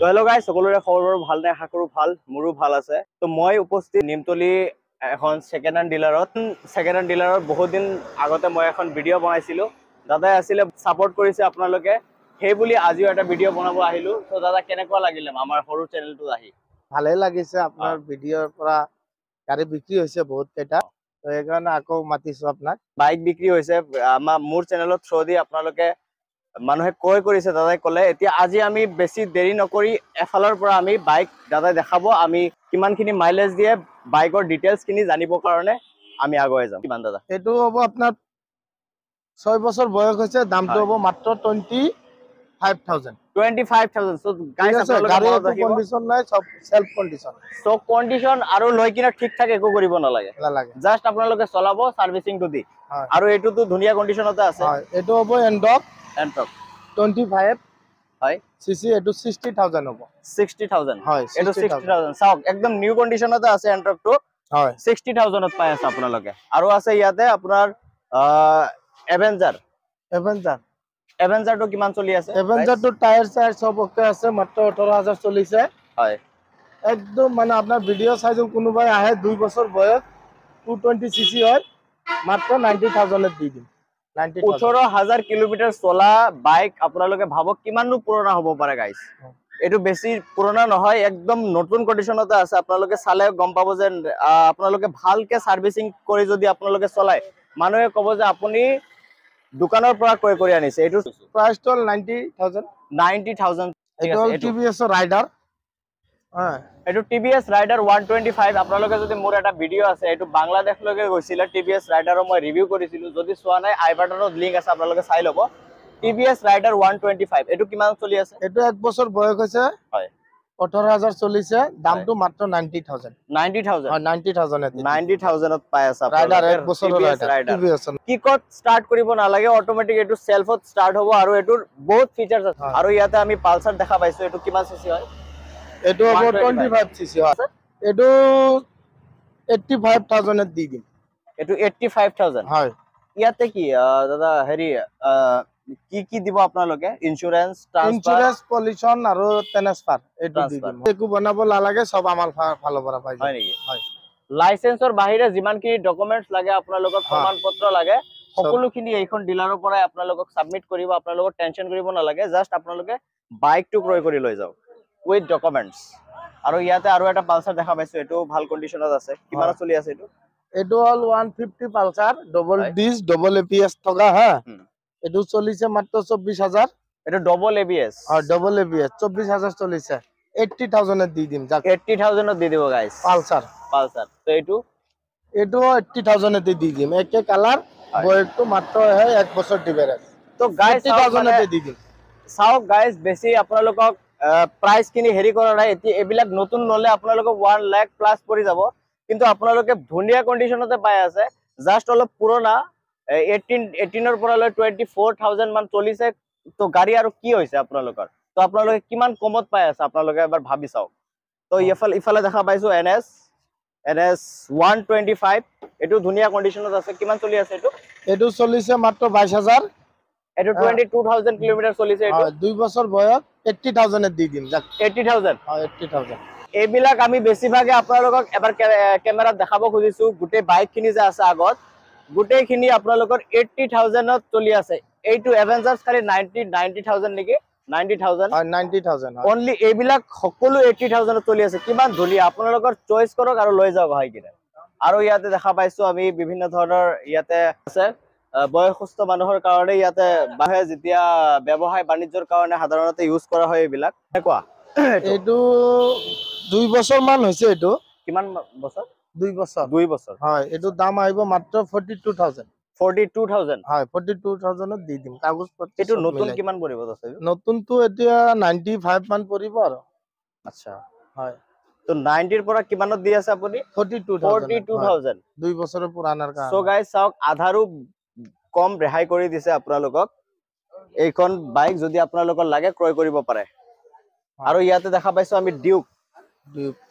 তো hello' guys, সকলোৰে খবৰ ভাল নে? আশা কৰো ভাল, মোৰো ভাল আছে। তো মই উপস্থিত নিমতলী এখন ছেকেণ্ড হেণ্ড ডিলাৰত বহুত দিন আগতে মই এখন ভিডিঅ' বনাইছিলো। দাদাই আছিলে, ছাপোৰ্ট কৰিছে আপোনালোকে, সেই বুলি আজিও এটা ভিডিঅ' বনাব আহিলো। তো দাদা, কেনেকুৱা লাগিলে আমাৰ সৰু চেনেলটোত আহি? ভালে লাগিছে। আপোনাৰ ভিডিঅ'ৰ পৰা গাড়ী বিক্ৰী হৈছে বহুত কেইটা, তো সেইকাৰণে আকৌ মাতিছো আপোনাক। বাইক বিক্ৰী হৈছে মোৰ চেনেলত থ্ৰু দি আপোনালোকে মানুহে ক্ৰয় কৰিছে, দাদাই ক'লে। এতিয়া আজি আমি বেছি দেৰি নকৰি এফালৰ পৰা আমি বাইক দাদাই দেখাব, আমি কিমানখিনি মাইলেজ দিয়ে, বাইকৰ ডিটেইলছখিনি জানিবৰ কাৰণে আমি আগুৱাই যাম। কিমান দাদা? এইটো হ'ব আপোনাৰ 6 বছৰ বয়স হৈছে, দামটো হ'ব মাত্ৰ 25,000। 25,000। সো গাইস, আপোনালোকে গাড়ী মনত একো ৰাখিব, কণ্ডিশ্যন নাই, সব সেলফ কণ্ডিশ্যন। সো কণ্ডিশ্যন আৰু লৈ কিনে ঠিক ঠাক একো কৰিব নালাগে, নালাগে, জাষ্ট আপোনালোকে চলাব সাৰ্ভিসিংটো দি। হয়। আৰু এইটোতো ধুনীয়া কণ্ডিশ্যনতে আছে। হয়, এইটো হ'ব এনটক 25 হয় সিসি, এইটো 60,000 হ'ব। 60,000, হয়, এইটো 60,000 চাওক, একদম নিউ কণ্ডিশ্যনতে আছে। এনটকটো হয়, 60,000ত পাই আছে আপোনালোকে। আৰু আছে ইয়াতে আপোনাৰ এভেঞ্জাৰটো কিমান চলি আছে? এভেঞ্জাৰটো টায়াৰ চায়াৰ সব ওকে আছে, মাত্ৰ 18,000 চলিছে। হয়, একদম মানে আপোনাৰ ভিডিঅ' চাই কোনোবাই আহে, 2 বছৰ বয়স, 220 সিসি হয়, মাত্ৰ 90,000 দি দিম। 18,000 কিলোমিটাৰ চলা বাইক আপোনালোকে ভাবক কিমাননো পুৰণা হ'ব পাৰে গাইছ। এইটো বেছি পুৰণা নহয়, একদম নতুন কণ্ডিশ্যনতে আছে। আপোনালোকে চালে গম পাব যে আপোনালোকে ভালকে সাৰ্ভিসিং কৰি যদি আপোনালোকে চলাই, মানুহে ক'ব যে আপুনি দোকানৰ পৰা ক্ৰয় কৰি আনিছে। এইটো প্ৰাইচটো 90,000। 90,000। ঠিক এইটো আছে, হ'ল TVS ৰাইডাৰ। হয়, এইটো TVS ৰাইডাৰ 125। আপোনালোকে যদি, মোৰ এটা ভিডিঅ' আছে, এইটো বাংলাদেশলৈকে গৈছিলে, TVS ৰাইডাৰৰ মই ৰিভিউ কৰিছিলো। যদি চোৱা নাই, আই বাটনত লিংক আছে, আপোনালোকে চাই ল'ব। TVS ৰাইডাৰ 125, এইটো কিমান চলি আছে? এইটো 1 বছৰ বয়স হৈছে, হয়, 18,000 চলিছে, দামটো মাত্ৰ 90,000। 90,000, হয়, 90,000 90,000ত পাই আছে ৰাইডাৰ, আপোনালোকে 1 বছৰৰ ৰাইডাৰ। TVS। কিকত ষ্টাৰ্ট কৰিব নালাগে, অটোমেটিক এইটো সেলফত ষ্টাৰ্ট হ'ব, আৰু এইটোৰ বহুত ফিচাৰ্ছ আছে। আৰু ইয়াতে আমি পালসাৰ দেখা পাইছো, এইটো কিমান সিসি হয়? এইটো হ'ব 25 সিসি হয়। এইটো 85,000 দি দিম। এইটো 85,000। হয়, ইয়াতে কি দাদা, হেৰি কি দিব আপোনালোকে? ইন্স্যুৰেন্স, পলিউশন আৰু ট্ৰান্সফাৰ, এইটো দি দিম। একো বনাব নালাগে, সব আমাৰ ফালৰ পৰা পাই হয় যাব। নেকি? হয়, লাইসেন্সৰ বাহিৰে যিমানখিনি ডকুমেন্টছ লাগে, আপোনালোকৰ প্ৰমাণ পত্ৰ লাগে, সকলোখিনি এইখন ডিলাৰৰ পৰাই আপোনালোকক সাবমিট কৰিব। আপোনালোকৰ টেনচন কৰিব নালাগে, জাষ্ট আপোনালোকে বাইকটো ক্ৰয় কৰি লৈ যাওক উইথ ডকুমেন্টছ। আৰু ইয়াতে আৰু এটা পালসাৰ দেখা পাইছো, এইটো ভাল কণ্ডিশ্যনত আছে। কিমানত চলি আছে এইটো? এইটো হ'ল 150 Pulsar, double dish, double ABS থকা। হা, এইটো চলিছে মাত্ৰ 24,000। এইটো ডবল ABS? হয়, ডবল ABS, 24,000 চলিছে। 80,000 দি দিম। 80,000 দি দিব গাইস, পালসার। তো এইটো 80,000 দি দিম। একে কালাৰ, বয়সটো মাত্ৰ 1 বছৰ ডিফাৰেন্স। তো গাইস 80,000 দি দিম। চাওক গাইস, বেছি আপোনালোকক প্ৰাইস খিনি হেৰি কৰা নাই। এইবিলাক নতুন ললে আপোনালোকক 1 লাখ প্লাস পৰি যাব, কিন্তু আপোনালোকে ধুনীয়া কণ্ডিশ্যনতে পাই আছে। জাষ্ট অলপ পুৰণা, 18ৰ পৰা লৈ 24,000 মান চলিছে। তো গাড়ী আৰু কি হৈছে আপোনালোকৰ? তো আপোনালোকে কিমান কমত পাই আছে, আপোনালোকে এবাৰ ভাবি চাওক। তো ইফালে দেখা পাইছো NS 125, এইটো ধুনীয়া কণ্ডিশ্যনত আছে। কিমান চলি আছে এইটো? এইটো চলিছে মাত্ৰ 22,000। এইটো 22,000 কিলোমিটাৰ চলিছে। এইটো 2 বছৰ বয়স, 80,000 দি দিম। 80,000? হয়, 80,000। এইবিলাক আমি বেছিভাগে আপোনালোকক এবাৰ কেমেৰাত দেখাব খুজিছো। গোটেই বাইকখিনি যে আছে আগত, গোটেইখিনি আপোনালোকৰ 80,000ত চলি আছে। এইটো এভেঞ্জাৰ্ছ খালি 90,000 নেকি? 90,000। হয়, 90,000। অনলি এইবিলাক সকলো 80,000ত চলি আছে। কিমান ধুনীয়া, আপোনালোকৰ চইচ কৰক আৰু লৈ যাওক হয় কিনে। আৰু ইয়াতে দেখা পাইছো আমি বিভিন্ন ধৰণৰ ইয়াতে আছে বয়সস্থ মানুহৰ কাৰণে। ইয়াতে বাহে যেতিয়া ব্যৱসায় বাণিজ্যৰ কাৰণে সাধাৰণতে ইউজ কৰা হয় এইবিলাক। কোৱা, এইটো 2 বছৰ মান হৈছে। এইটো কিমান বছৰ? 2 বছৰ। 2 বছৰ। হয়, এইটো দাম আহিব মাত্ৰ 42,000। 42,000? হয়, 42,000 দি দিম। কাগজ পত্ৰ এইটো সব নতুন মিলাই। কিমান পৰিব দস্ত? নতুনটো এতিয়া 95 মান পৰিব আৰু। আচ্ছা, হয়। তো 90ৰ পৰা কিমানত দি আছে আপুনি? 42,000। 2 বছৰৰ পুৰানাৰ কাৰণে। সো গাইস চাওক, আধাৰো কম ৰেহাই কৰি দিছে আপোনালোকক। এইখন বাইক যদি আপোনালোকৰ লাগে, ক্ৰয় কৰিব পাৰে। আৰু ইয়াতে দেখা পাইছো আমি ডিউক।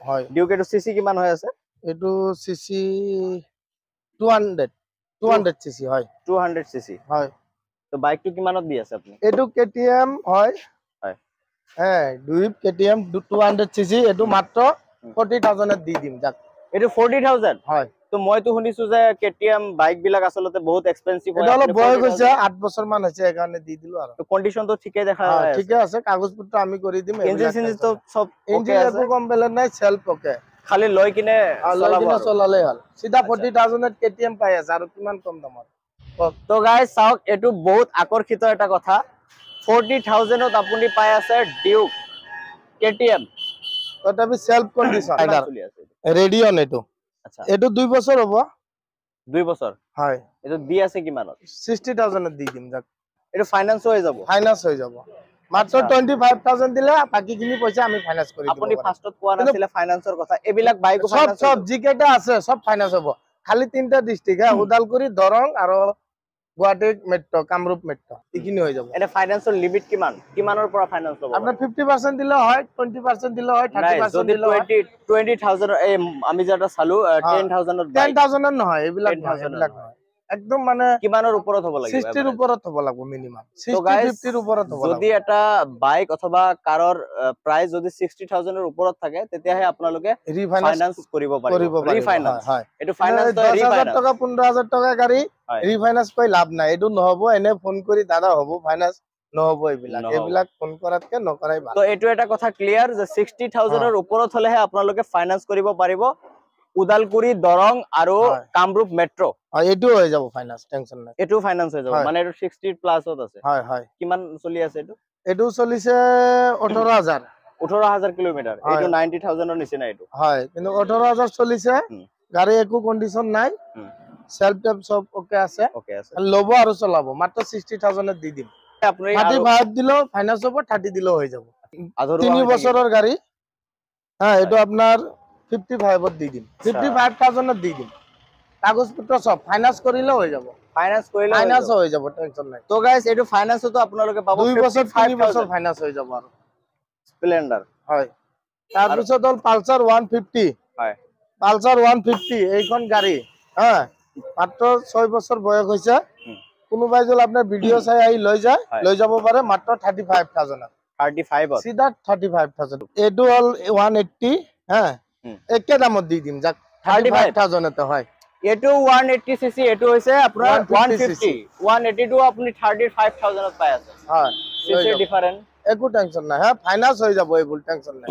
হয়, ডিউক, এইটো সিসি কিমান হৈ আছে? এইটো সিসি 200 সিসি। হয়, 200 সিসি। হয়। তো বাইকটো কিমানত দি আছে আপুনি? এইটো KTM হয়। হয়, হ্যাঁ ডুইপ কেটিএম 200 সিসি এটো মাত্ৰ 40,000 দি দিম যাক এটো 40,000 হয় তো মইতো শুনিছো যে কেটিএম বাইক বিলাক আসলে বহুত এক্সপেন্সিভ হয় এটা অলপ বয়স হৈছে 8 বছৰ মান হৈছে একাৰণে দি দিলো আৰু তো কন্ডিশন তো ঠিকই দেখা হ্যাঁ যায় ঠিকই আছে কাগজ পত্ৰ আমি কৰি দিম ইঞ্জিন সিঞ্জিন তো সব ইঞ্জিন ওকে একো আছে কমপ্লেইন নাই সেলফ ওকে খালি লৈ কিনে লৈ চলাব কিনে আৰু। চলালে হ'ল সিধা 40,000 কেটিএম পাই আছে আৰু কিমান কম দামত তো গাইস চাওক এটো বহুত আকৰ্ষিত এটা কথা 40,000 ত আপুনি পাই আছে ডিউক কেটিএম তথাপি সেলফ কন্ডিশন চলি আছে ৰেডিয়ন এটো আচ্ছা এটো 2 বছৰ হ'ব 2 বছৰ হয় এটো দি আছে কিমানত 60,000 দি দিম যাক এটো ফাইনান্স হৈ যাব ফাইনান্স হৈ যাব মাত্ৰ 25,000 দিলে বাকিখিনি পইচা আমি ফাইনান্স কৰি দিব আপুনি ফাৰ্ষ্টত কোৱা নাছিলে ফাইনান্সৰ কথা এবিলক বাইকো সব ফাইনান্স সব জিকেটা আছে সব ফাইনান্স হ'ব খালি তিনটা ডিস্ট্রিক্ট হ্যাঁ উদালগুৰি দৰং আৰু গুৱাহাটী মেট্ৰ কামৰূপ মেট্ৰ এইখিনি হৈ যাব এনে ফাইনান্সৰ লিমিট কিমানৰ পৰা ফাইনান্স হ'ব আপোনাৰ 50% দিলে হয় 20% দিলে হয় 30% যদি দিলে হয় 20,000 এই আমি যেটা চালু 10,000 ত বাইক 10,000 নহয় এইবিলাক 10,000 এইবিলাক নহয় একদম মানে কিমানৰ ওপৰত হ'ব লাগিব 60 ৰ ওপৰত হ'ব লাগিব মিনিমাম তো 60 গাইস 50 ৰ ওপৰত হ'ব যদি লাগিব এটা বাইক অথবা কাৰৰ প্ৰাইস যদি 60,000 ৰ ওপৰত থাকে তেতিয়াহে আপোনালোকে ফাইনান্স কৰিব পাৰিব ৰিফাইনান্স হয় এটো ফাইনান্স তো 10,000 ৰিফাইনান্স টকা 15,000 টকা গাড়ী হয়। ৰিফাইনান্স কৰি লাভ নাই এটো নহব এনে ফোন কৰি দাদা হ'ব ফাইনান্স নহব এইবিলাক নহব। এইবিলাক ফোন কৰাতকে নকৰাই ভাল তো এটো এটা কথা ক্লিয়াৰ যে 60,000 ৰ ওপৰত হলেহে আপোনালোকে ফাইনান্স কৰিব পাৰিব উদালগুৰি দৰং আৰু হয়। কামৰূপ মেট্ৰ হয় এটো হৈ যাব ফাইনান্স টেনশন নাই এটো ফাইনান্স হৈ যাব হয়। মানে এটো 60 প্লাসত আছে হয় হয় কিমান চলি আছে এটো এটো চলিছে 18,000 18,000 কিলোমিটাৰ হয়। এটো 90,000 ৰ নিচিনা এটো হয় কিন্তু 18,000 চলিছে গাড়ী একো কন্ডিশন নাই সেলফ টেপ সব ওকে আছে ওকে আছে লব আৰু চলাব মাত্ৰ 60,000 দি দিম আপুনি 35 দিলেও ফাইনান্স হ'ব 30 দিলেও হৈ যাব আধৰুৱা 3 হৈ থাকিব। বছৰৰ গাড়ী হ্যাঁ এটো আপোনাৰ 55 দি দিম 55,000 দি দিম কাগজ পত্ৰ সব ফাইনান্স কৰিলেও হৈ যাব ফাইনান্স কৰিলে ফাইনান্স হৈ যাব টেনশন নাই তো গাইস এটো ফাইনান্সটো আপোনালোকে পাব 2 বছৰ 3 বছৰ 55,000 ফাইনান্স হৈ যাব আৰু স্প্লেন্ডাৰ হয় তাৰপিছত হ'ল পালসাৰ 150 হয় পালসাৰ 150 এইখন গাড়ী হ্যাঁ মাত্ৰ 6 বছৰ বয়স হৈছে কোনোবাই যদি আপোনাৰ ভিডিও চাই আহি লৈ যায় লৈ যাব পাৰে মাত্ৰ 35,000 35 ত সিধা 35,000 এটো হ'ল 180 হ্যাঁ একে দামত দি দিম যাক 35,000 তে হয় এটো 180 সিসি এটো হৈছে আপোনাৰ 150 180 টো আপুনি 35,000 ত পাই আছে হয় সিসি ডিফারেন্ট একো টেনশন নাই হ্যাঁ ফাইনান্স হৈ যাব এইবোৰ টেনশন নাই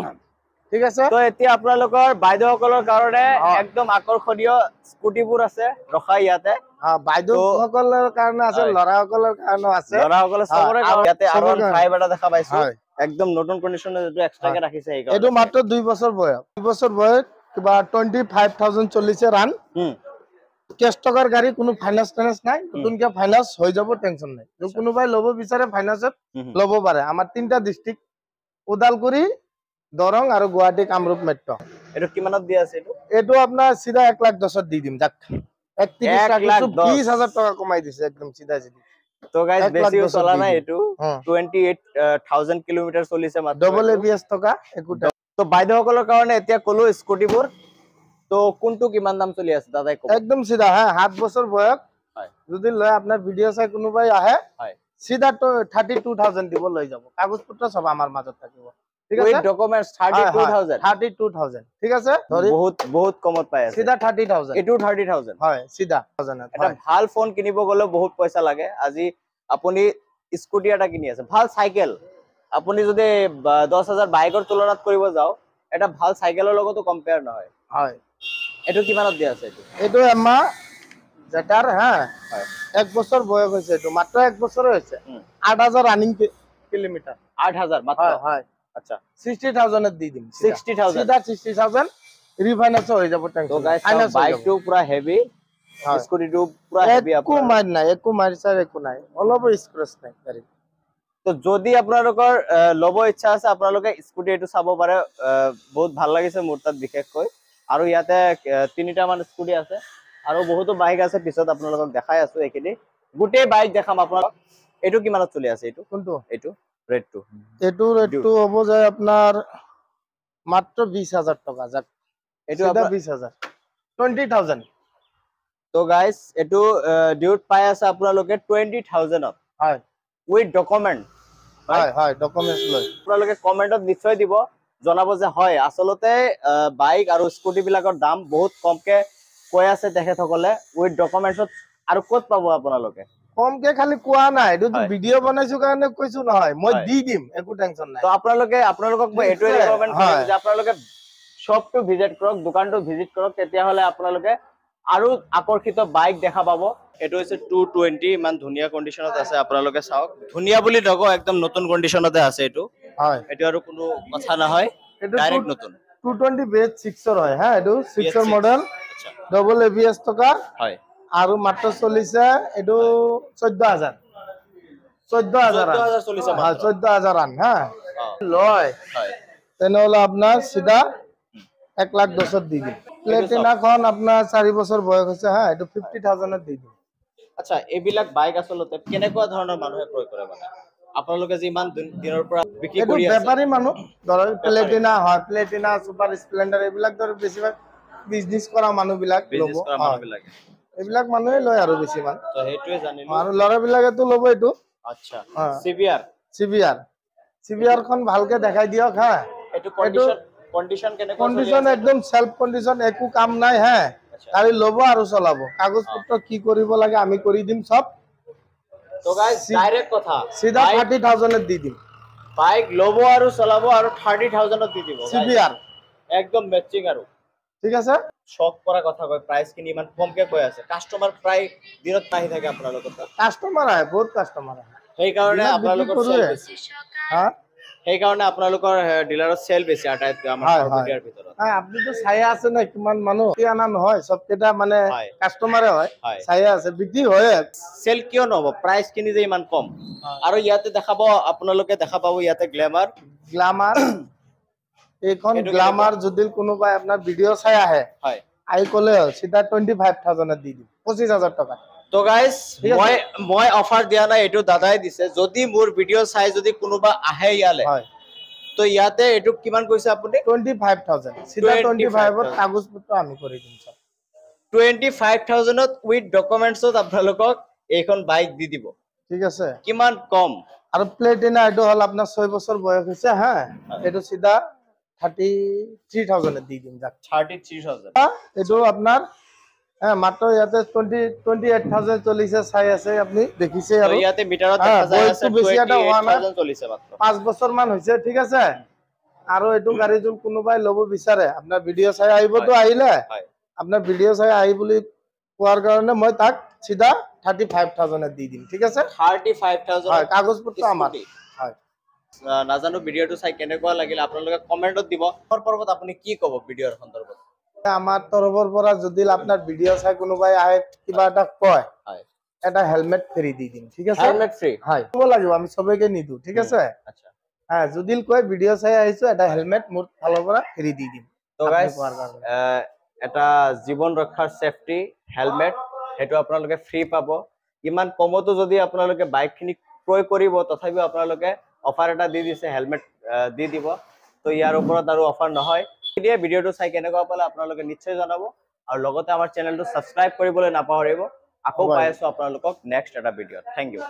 ঠিক আছে তো এতিয়া আপোনালোকৰ বাইদেউসকলৰ কাৰণে একদম আকৰ্ষণীয় স্কুটিবোৰ আছে ৰখা ইয়াতে হ্যাঁ বাইদেউসকলৰ কাৰণে আছে ল'ৰাসকলৰ কাৰণেও আছে ল'ৰাসকলে চবৰে কাৰণে ইয়াতে R15 এটা দেখা পাইছো হয় একদম নতুন কন্ডিশনে যেটো এক্সট্ৰাকে ৰাখিছে এই এটো মাত্ৰ 2 বছৰ বয়স 2 বছৰ বয়স কিবা 25,000 চলিছে ৰান কেশ টকাৰ গাড়ী কোনো ফাইনান্স টেনেন্স নাই নতুনকে ফাইনান্স হৈ যাব টেনশন নাই যদি কোনোবাই ল'ব বিচাৰে ফাইনান্সত ল'ব পাৰে আমাৰ তিনটা ডিস্ট্ৰিক্ট উদালগুৰি দৰং আৰু গুৱাহাটী কামৰূপ মেট্ৰ এটো কিমানত দি আছে এটো এটো আপোনাৰ সিধা 1,10,000 দি দিম যাক 31 ৰাখিছো 20,000 টকা কমাই দিছে একদম সিধা সিধি তো গাইস বেছিও চলা নাই এটো 28,000 কিলোমিটাৰ চলিছে মাত্ৰ ডবল এবিএস টকা একো তো বাইদেউসকলৰ কাৰণে এতিয়া কলো স্কুটিবোৰ তো কোনটো কিমান দাম চলি আছে দাদাই কব একদম সিধা হ্যাঁ 7 বছৰ বয়স হয় যদি লয় আপনার ভিডিও চাই কোনোবাই আহে হয় সিধা তো 32,000 দিব লৈ যাব কাগজ পত্ৰ সব আমাৰ মাজত থাকিব ঠিক আছে উইথ ডকুমেন্টস 32,000 32,000 ঠিক আছে বহুত বহুত কমত পাই আছে সিধা 30,000 এটো 30,000 হয় সিধা এটা ভাল ফোন কিনিব গলে বহুত পইচা লাগে আজি আপুনি স্কুটি এটা কিনি আছে ভাল সাইকেল আপুনি যদি 10,000 বাইকৰ তুলনাত কৰিব যাও এটা ভাল সাইকেলৰ লগতো কম্পেয়াৰ নহয় হয় এটো কিমানত দি আছে এটো এমা জেটাৰ হ্যাঁ হয় 1 বছৰ বয়স হৈছে এটো মাত্ৰ 1 বছৰ হৈছে 8,000 ৰানিং কিলোমিটাৰ 8,000 মাত্ৰ হয় হয় আচ্ছা 60,000 দি দিম 60,000 সিধা 60,000 রিফাইনান্স হৈ যাব তো টেনশন গাইস বাইকটো পুৰা হেভি স্কুটিটো পুৰা হেভি একো মাৰ নাই একো মাৰিছাৰ একো নাই অলপ স্ক্ৰেচ নাই গাড়ী তো যদি আপোনালোকৰ লব ইচ্ছা আছে আপোনালোকে স্কুটি এটো চাব পাৰে বহুত ভাল লাগিছে মোৰ তাত বিশেষকৈ আৰু ইয়াতে তিনিটা মান স্কুটি আছে আৰু বহুতো বাইক আছে পিছত আপোনালোকক দেখাই আছো এখিনি গুটেই বাইক দেখাম আপোনালোক এটো কিমানত চলি আছে এটো কোনটো এটো ৰেডটো এটো ৰেটটো হ'ব যায় আপোনাৰ মাত্ৰ 20,000 টকা যাক এটো সিধা 20,000 20,000 তো গাইস এটো ডিউট পাই আছে আপোনালোকে 20,000 ত হয় উইথ ডকুমেন্ট হয় হয় ডকুমেন্টস লৈ আপোনালোকে কমেন্টত নিশ্চয় দিব জনাব যে হয় আচলতে বাইক আৰু স্কুটি বিলাকৰ দাম বহুত কমকে কৈ আছে তেখেতসকলে উইথ ডকুমেন্টছত আৰু ক'ত পাব আপোনালোকে কমকে খালি কোৱা নাই এইটো হয়। ভিডিঅ' বনাইছো কাৰণে কৈছো নহয় মই হয়। দি দিম একো টেনচন নাই তো আপোনালোকক মই এইটোৱে নিশ্চয়, ৰিকমেণ্ড হয়। কৰিম যে আপোনালোকে শ্বপটো ভিজিট কৰক দোকানটো ভিজিট কৰক তেতিয়াহ'লে আপোনালোকে আৰু আকৰ্ষিত বাইক দেখা পাব এইটো হৈছে 220 ইমান ধুনীয়া কণ্ডিশ্যনত আছে আপোনালোকে চাওক ধুনীয়া বুলি নকওঁ একদম নতুন কণ্ডিশ্যনতে আছে এইটো হয় এইটো আৰু কোনো কথা নহয় এইটো ডাইৰেক্ট নতুন 220 বেছ 6 হয় হা এইটো 6 BS6 মডেল আচ্ছা ডবল এবিএস টকা হয় আৰু মাত্ৰ চলিছে এইটো 14000 14,000 চলিছে হয় মাত্ৰ 14000 ৰান হা অ লয় হয় তেনেহ'লে আপোনাৰ চিধা 1,10,000 দি দিম প্লেটিনাখন আপোনাৰ 4 বছৰ বয়স হৈছে হা এইটো 50,000 দি দিম আচ্ছা এইবিলাক বাইক আচলতে কেনেকুৱা ধৰণৰ মানুহে ক্ৰয় কৰে মানে আপোনালোকে যে ইমান দিনৰ পৰা বিক্ৰী এইটো কৰি আছে বেপাৰী মানুহ ধৰক প্লেটিনা হয় প্লেটিনা সুপাৰ স্প্লেণ্ডাৰ এইবিলাক ধৰ বেছিভাগ বিজনেছ কৰা মানুহবিলাক ল'ব বিজনেছ কৰা হয় মানুহবিলাকে এইবিলাক মানুহে লয় আৰু বেছিমান তো সেইটোৱে জানিলো আৰু ল'ৰাবিলাকেতো ল'ব এইটো আচ্ছা অ। সিভিআৰ চিভিআৰ খন ভালকে দেখাই দিয়ক হা এইটো এইটো কন্ডিশন কেনেকুৱা চলি কন্ডিশন আছে একদম সেলফ কন্ডিশন একো কাম নাই হা আচ্ছা গাড়ী ল'ব আৰু চলাব কাগজ পত্ৰ কি কৰিব লাগে আমি কৰি দিম সব তো গাইস ডাইৰেক্ট কথা সিধা 30,000 দি দিম বাইক ল'ব আৰু চলাব আৰু 30,000 দি দিব চিভিআৰ একদম ম্যাচিং আৰু ঠিক আছে শক কৰা কথা কয় প্ৰাইস কিনি ইমান কমকে কৈ আছে কাস্টমাৰ প্ৰায় দিনত নাহি থাকে আপোনালোকৰ তাত কাস্টমাৰ আহে বহুত কাস্টমাৰ আহে সেইকাৰণে দিনত আপোনালোকৰ বিক্ৰী চেল কৰোৱে। বেছি হা সেইকাৰণে আপোনালোকৰ ডিলাৰত চেল বেছি আটাইতকৈ আমাৰ হয় সৰ্ব হয় ইণ্ডিয়াৰ ভিতৰত আপুনিতো চাইয়া আছে না কিমান মানুহ কি আনা নহয় সব কেইটা মানে হয়। কাস্টমাৰে হয় হয়। চাইয়া আছে বিক্ৰী হয় চেল কিয় নহব প্ৰাইস কিনি যে ইমান কম আৰু ইয়াতে দেখাব আপোনালোকে দেখা পাব ইয়াতে গ্ল্যামাৰ গ্লামাৰ এইখন এইটো গ্লামাৰ যদি কোনোবাই আপোনাৰ ভিডিঅ' চাই আহে হয় আহি ক'লে হ'ল চিধা 25,000 দি দিম 25,000 টকা তো গাইস ঠিক আছে। মই অফাৰ দিয়া নাই এইটো দাদাই দিছে যদি মোৰ ভিডিঅ' চাই যদি কোনোবা আহে ইয়ালে হয় তো ইয়াতে এইটো কিমান কৈছে আপুনি 25,000 চিধা 25,000 ত কাগজ পত্ৰ আমি কৰি দিম সব 25,000 উইথ ডকুমেন্টছত আপোনালোকক এইখন বাইক দি দিব ঠিক আছে কিমান কম আৰু প্লেটিনা এইটো হ'ল আপোনাৰ 6 বছৰ বয়স হৈছে হা এইটো চিধা 33,000 দি দিম যাক 33,000 এইটো আপোনাৰ মাত্ৰ ইয়াতে 28,000 চলিছে চাই আছে আপুনি দেখিছে তো আৰু ইয়াতে মিটাৰত হা, দেখা যায় আছে বয়সটো বেছি এটা হোৱা নাই 28,000 চলিছে মাত্ৰ 5 বছৰ মান হৈছে ঠিক আছে আৰু এইটো গাড়ী যোন কোনোবাই ল'ব বিচাৰে আপোনাৰ ভিডিঅ' চাই আহিবতো আহিলে হয় আপোনাৰ ভিডিঅ' চাই আহি বুলি কোৱাৰ কাৰণে মই তাক চিধা 35,000 দি দিম ঠিক আছে 35,000 হয় কাগজ পত্ৰ আমাৰ স্কুটি। হয় নাজানো ভিডিঅ'টো চাই কেনেকুৱা লাগিল আপোনালোকে কমেন্টত দিব পৰ্বত আপুনি কি ক'ব ভিডিঅ'ৰ সন্দৰ্ভত আমাৰ তৰফৰ পৰা যদি আপোনাৰ ভিডিঅ' চাই কোনোবাই আহে কিবা এটা কয় হয় এটা হেলমেট ফ্ৰী দি দিম ঠিক আছে হেলমেট ফ্ৰী হয় ক'ব লাগিব আমি সবকে নিদো ঠিক আছে আচ্ছা হ্যাঁ যদি কয় ভিডিঅ' চাই আহিছো এটা হেলমেট মোৰ ফালৰ পৰা ফ্ৰী দি দিম তো আপুনি গাইস কোৱাৰ কাৰণে। এটা জীৱন ৰক্ষাৰ সেফটি হেলমেট সেইটো আপোনালোকে ফ্ৰী পাব ইমান কমতো যদি আপোনালোকে বাইকখিনি ক্ৰয় কৰিব তথাপিও আপোনালোকে অফাৰ এটা দি দিছে হেলমেট দি দিব তো ইয়াৰ ওপৰত আৰু অফাৰ নহয় এতিয়া ভিডিঅ'টো চাই কেনেকুৱা পালে আপোনালোকে নিশ্চয় জনাব আৰু লগতে আমাৰ চেনেলটো সাবস্ক্ৰাইব কৰিবলৈ নাপাহৰিব আকৌ পাই আছো আপোনালোকক নেক্সট এটা ভিডিঅ'ত থ্যাংক ইউ